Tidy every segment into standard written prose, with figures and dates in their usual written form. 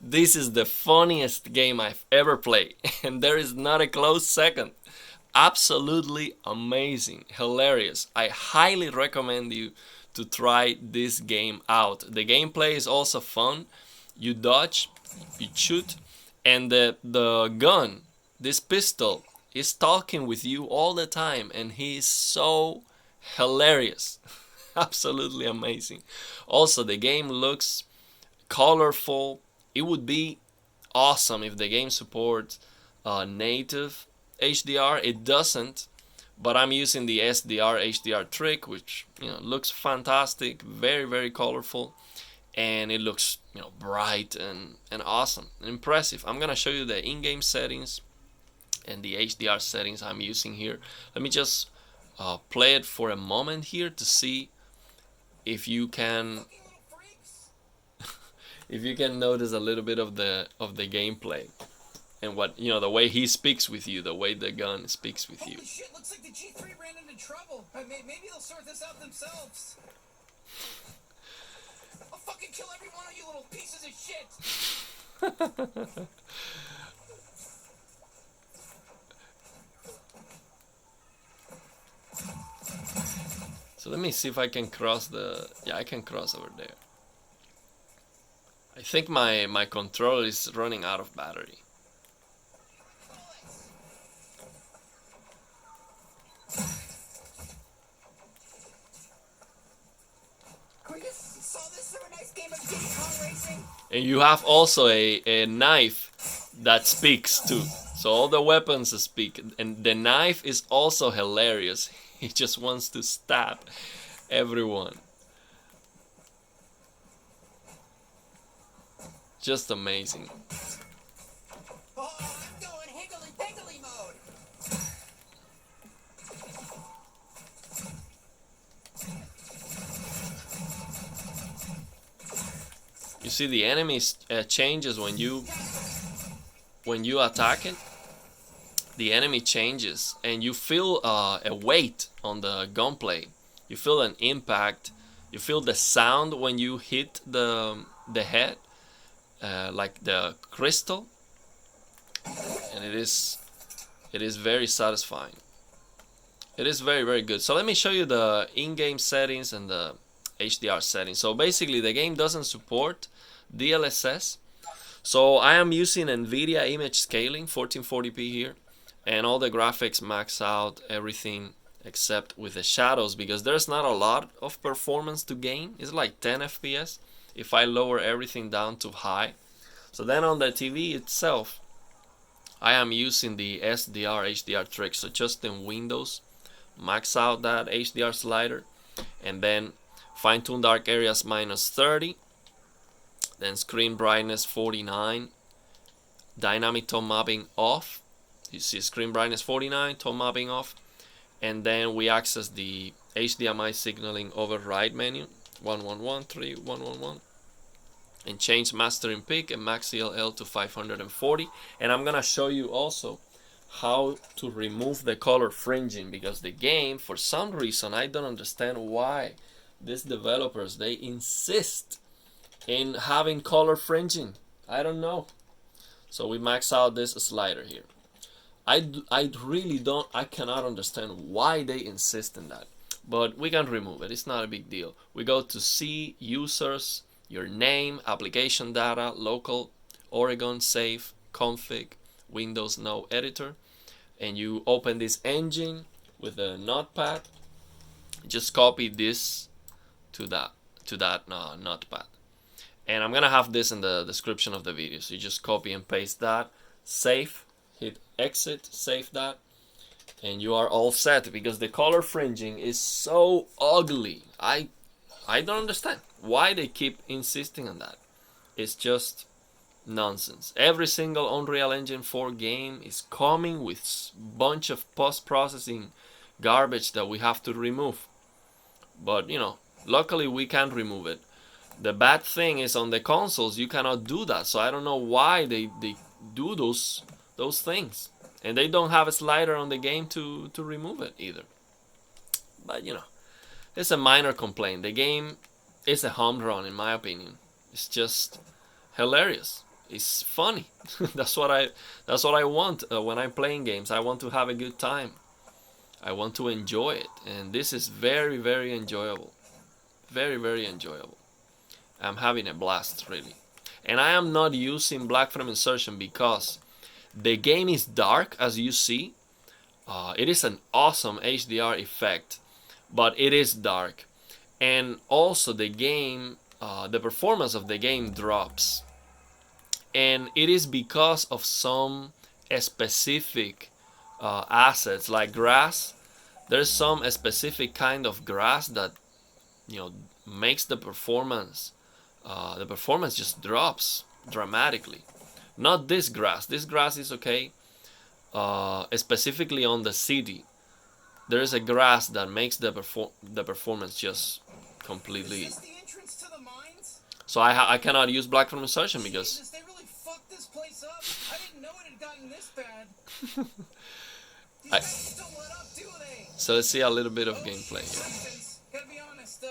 This is the funniest game I've ever played, and there is not a close second. Absolutely amazing, hilarious. I highly recommend you to try this game out. The gameplay is also fun. You dodge, you shoot, and the gun, this pistol, is talking with you all the time, and he is so hilarious. Absolutely amazing. Also, the game looks colorful. It would be awesome if the game supports native HDR. It doesn't, but I'm using the SDR HDR trick, which looks fantastic, very colorful, and it looks bright and awesome and impressive. I'm gonna show you the in-game settings and the HDR settings I'm using here. Let me just play it for a moment here to see if you can notice a little bit of the gameplay and what the way he speaks with you, the way the gun speaks with you. Holy shit, looks like the G3 ran into trouble. Maybe they'll sort this out themselves. I'll fucking kill every one of you little pieces of shit. So let me see if I can cross the... Yeah, I can cross over there. I think my controller is running out of battery. And you have also a knife that speaks too. So all the weapons speak. And the knife is also hilarious. He just wants to stab everyone. Just amazing. Oh, I'm going higgly-piggly mode. You see the enemy changes when you attack it. The enemy changes, and you feel a weight on the gunplay. You feel an impact. You feel the sound when you hit the head, like the crystal, and it is very satisfying. It is very good. So let me show you the in-game settings and the HDR settings. So basically, the game doesn't support DLSS. So I am using NVIDIA image scaling, 1440p here. And all the graphics max out everything except with the shadows, because there's not a lot of performance to gain. It's like 10 FPS if I lower everything down to high. So then on the TV itself, I am using the SDR HDR trick. So just in Windows, max out that HDR slider, and then fine tune dark areas -30, then screen brightness 49, dynamic tone mapping off. You see screen brightness 49, tone mapping off, and then we access the HDMI signaling override menu, 11131111, and change mastering peak and max CLL to 540. And I'm gonna show you also how to remove the color fringing, because the game, for some reason, I don't understand why these developers, they insist in having color fringing. I don't know. So we max out this slider here. I really don't, I cannot understand why they insist in that, but we can remove it. It's not a big deal. We go to C, users, your name, application data, local, Oregon, save, config, WindowsNoEditor, and you open this engine with a notepad. Just copy this to that notepad, and I'm gonna have this in the description of the video. So you just copy and paste that, save, hit exit, save that, and you are all set, because the color fringing is so ugly. I don't understand why they keep insisting on that. It's just nonsense. Every single Unreal Engine 4 game is coming with a bunch of post-processing garbage that we have to remove. But luckily we can remove it. The bad thing is on the consoles you cannot do that. So I don't know why they do those things, and they don't have a slider on the game to remove it either. But it's a minor complaint. The game is a home run in my opinion. It's just hilarious. It's funny. that's what I want when I'm playing games. I want to have a good time. I want to enjoy it, and this is very, very enjoyable. Very, very enjoyable. I'm having a blast, really. And I am not using black frame insertion because the game is dark, as you see. It is an awesome HDR effect, but it is dark. And also the game, the performance of the game drops. And it is because of some specific assets like grass. There's some specific kind of grass that, you know, makes the performance just drops dramatically. Not this grass. This grass is okay. Specifically on the city, there is a grass that makes the performance just completely. Is this the entrance to the mines? So I cannot use black frame insertion because Jesus, they really fucked this place up. I didn't know it had gotten this bad. These guys don't let up, do they? So let's see a little bit of gameplay For here. instance, gotta be honest,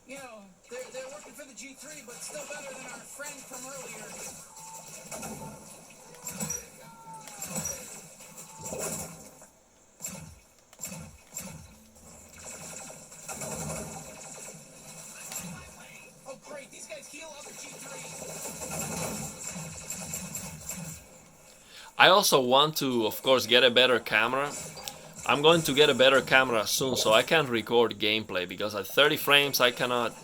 you know, they're working for the G3, but still better than our friend from earlier. Oh great, these guys heal other G3. I also want to, of course, get a better camera. I'm going to get a better camera soon, so I can record gameplay, because at 30 frames I cannot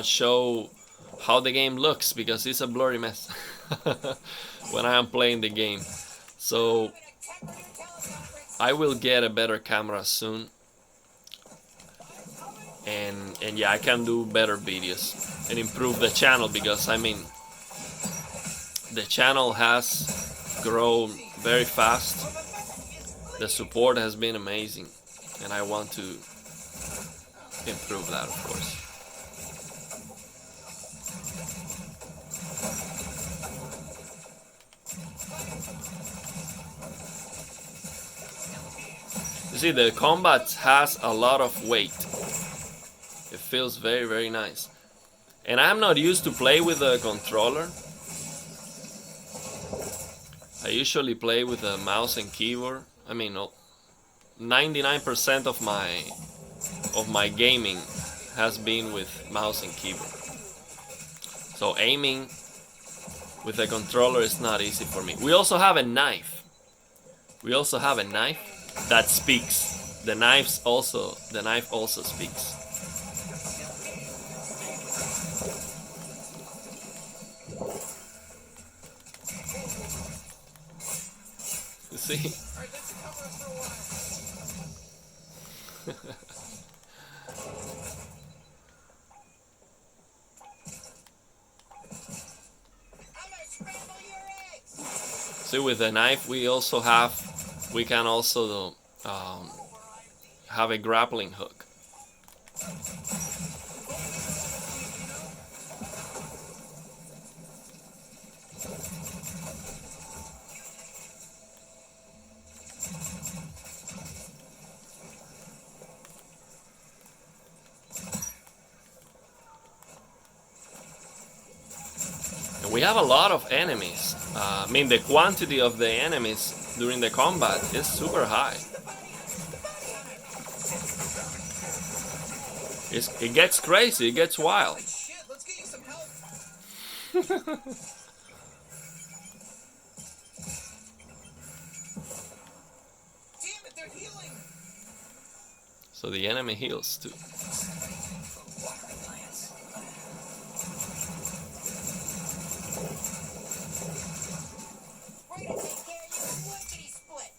show how the game looks, because it's a blurry mess when I am playing the game. So I will get a better camera soon, and yeah, I can do better videos and improve the channel, because I mean, the channel has grown very fast. The support has been amazing, and I want to improve that, of course. You see, the combat has a lot of weight. It feels very, very nice. And I'm not used to play with a controller. I usually play with a mouse and keyboard. I mean, 99% of my gaming has been with mouse and keyboard. So aiming with a controller is not easy for me. We also have a knife. We also have a knife that speaks. The knife also speaks. You see? Alright, that's to cover us for a while. I'm gonna scramble your eggs! See, with the knife we can also have a grappling hook. And we have a lot of enemies. I mean, the quantity of the enemies during the combat is super high. It gets crazy, it gets wild. Holy shit, let's get you some help. Damn it, they're healing! So the enemy heals too. Way to take care of you and lickety split!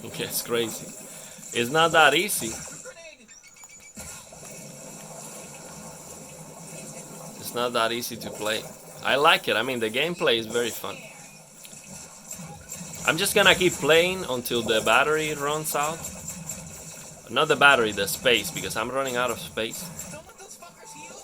It gets crazy. It's not that easy. Grenade! It's not that easy to play. I like it. I mean, the gameplay is very fun. I'm just gonna keep playing until the battery runs out. Not the battery, the space, because I'm running out of space. Don't let those fuckers heal!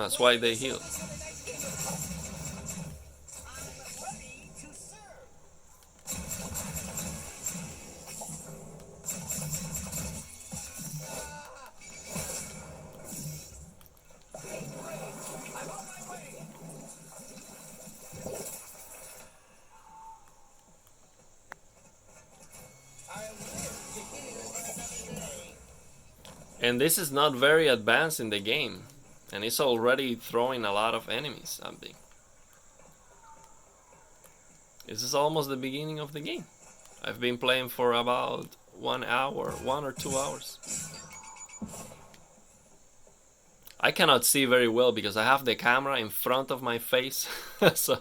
That's why they heal. I'm ready to serve. I'm on my way. I live to hear another day. And this is not very advanced in the game, and it's already throwing a lot of enemies at me. This is almost the beginning of the game. I've been playing for about 1 hour, 1 or 2 hours. I cannot see very well because I have the camera in front of my face, so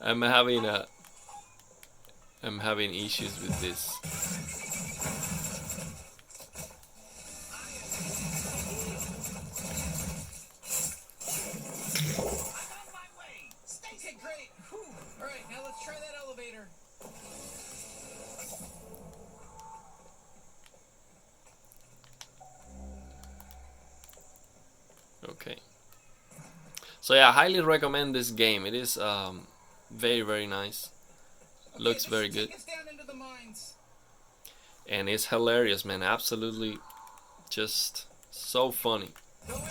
I'm having issues with this. I'm on my way. Okay, great. Whew. All right, now let's try that elevator. Okay. So yeah, I highly recommend this game. It is very, very nice. Okay, Looks this very should good. take us down into the mines. And it's hilarious, man. Absolutely just so funny. Go in there.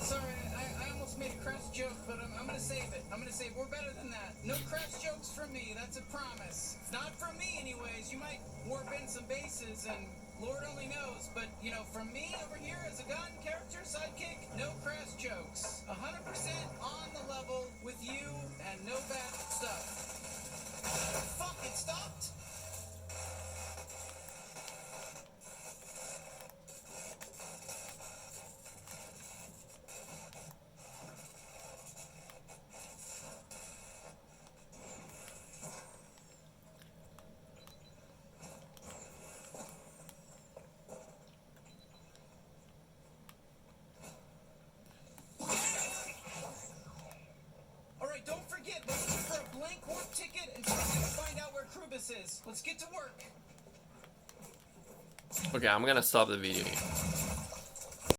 Sorry, I almost made a crass joke, but I'm gonna save it. I'm gonna save. We're better than that. No crass jokes from me. That's a promise. Not from me, anyways. You might warp in some bases, and Lord only knows. But you know, from me over here as a gun character sidekick, no crass jokes. 100% on the level with you, and no bad stuff. Fuck! It stopped. Alright, don't forget, we're looking for a blank warp ticket and something to find out where Krubus is. Let's get to work. Okay, I'm gonna stop the video here.